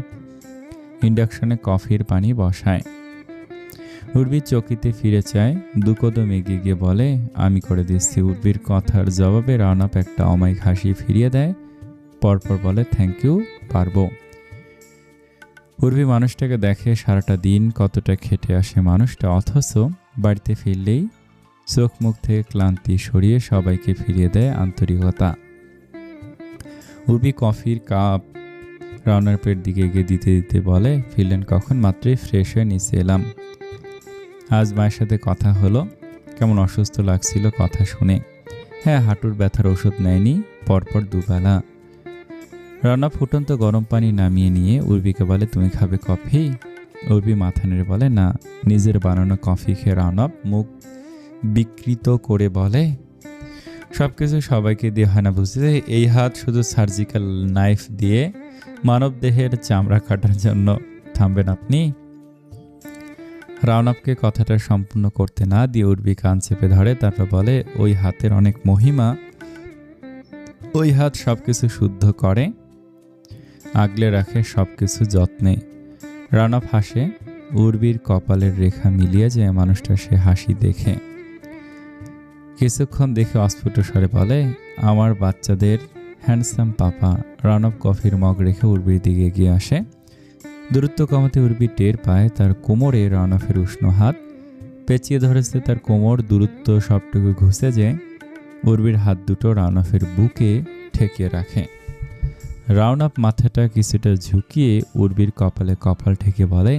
ইন্ডাকশনে কফির পানি বসায়। উর্বি চকিতে ফিরে চায়, দুকদম এগিয়ে গিয়ে বলে, আমি করে দিচ্ছি। উর্বির কথার জবাবে রাউনাফ একটা অমায়িক হাসি ফিরিয়ে দেয়, পরপর বলে, থ্যাংক ইউ, পারবো। উর্বি মানুষটাকে দেখে সারাটা দিন কতটা খেটে আসে মানুষটা, অথচ বাড়িতে ফিরলেই চোখ মুখ থেকে ক্লান্তি সরিয়ে সবাইকে ফিরিয়ে দেয় আন্তরিকতা। উর্বি কফির কাপ রাউনার পেট দিকে এগিয়ে দিতে দিতে বলে, ফিরলেন কখন? মাত্রই ফ্রেশ হয়ে নিচে এলাম। আজ মায়ের সাথে কথা হলো, কেমন অসুস্থ লাগছিল কথা শুনে। হ্যাঁ, হাঁটুর ব্যথার ওষুধ নেয়নি পরপর দুবেলা। রানা ফুটন্ত গরম পানি নামিয়ে নিয়ে উর্বিকে বলে, তুমি খাবে কফি? উর্বি মাথা নেড়ে বলে, না। নিজের বানানো কফি খেয়ে রানা মুখ বিকৃত করে বলে, সবকিছু সবাইকে দিয়ে হয় না বুঝতে? এই হাত শুধু সার্জিক্যাল নাইফ দিয়ে মানব দেহের চামড়া কাটার জন্য। থামবেন আপনি? রাউনাপকে কথাটা সম্পূর্ণ করতে না দিয়ে উর্বি কান চেপে ধরে, তারপর বলে, ওই হাতের অনেক মহিমা। ওই হাত সবকিছু শুদ্ধ করে, আগলে রাখে সবকিছু যত্নে। রাউনাপ হাসে। উর্বির কপালের রেখা মিলিয়ে যায় মানুষটা সে হাসি দেখে। কিছুক্ষণ দেখে অস্ফুট স্বরে বলে, আমার বাচ্চাদের হ্যান্ডসাম পাপা। রাউনাপ কফির মগ রেখে উর্বির দিকে এগিয়ে আসে। দূরত্ব কমাতে উর্বি টের পায় তার কোমরে রাউনাফের উষ্ণ হাত পেঁচিয়ে ধরেছে। তার কোমর দূরত্ব সবটুকু ঘুষে যে উর্বির হাত দুটো রাউনাফের বুকে ঠেকিয়ে রাখে। রাউনাফ মাথাটা কিছুটা ঝুঁকিয়ে উর্বির কপালে কপাল ঠেকে বলে,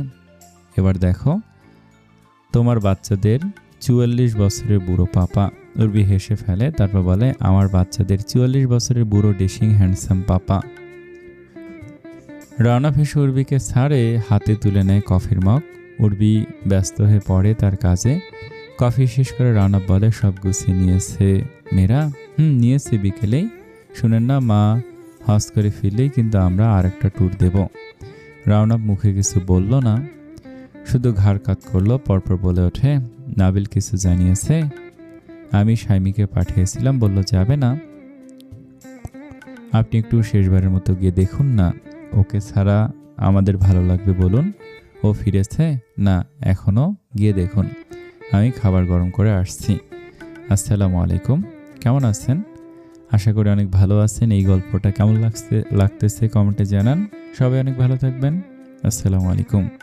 এবার দেখো তোমার বাচ্চাদের 44 বছরের বুড়ো পাপা। উর্বি হেসে ফেলে, তারপর বলে, আমার বাচ্চাদের 44 বছরের বুড়ো ডেশিং হ্যান্ডসাম পাপা। রাউনাফ হেসে উর্বিকে ছাড়ে হাতে তুলে নেয় কফির মগ। উর্বি ব্যস্ত হয়ে পড়ে তার কাজে। কফি শেষ করে রাউনাফ বলে, সব গুছিয়ে নিয়েছে মেয়েরা? নিয়েছে, বিকেলেই। শুনেন না, মা হজ করে ফিরলেই কিন্তু আমরা আরেকটা ট্যুর দেব। রাউনাফ মুখে কিছু বলল না, শুধু ঘাড় কাত করলো। পরপর বলে ওঠে, নাবিল কিছু জানিয়েছে? আমি শাইমিকে পাঠিয়েছিলাম, বলল যাবে না। আপনি একটু শেষবারের মতো গিয়ে দেখুন না, ওকে ছাড়া আমাদের ভালো লাগবে বলুন? ও ফিরেছে? না, এখনো গিয়ে দেখুন। আমি খাবার গরম করে আসছি। আসসালামু আলাইকুম, কেমন আছেন? আশা করি অনেক ভালো আছেন। এই গল্পটা কেমন লাগতেছে কমেন্টে জানান। সবাই অনেক ভালো থাকবেন। আসসালামু আলাইকুম।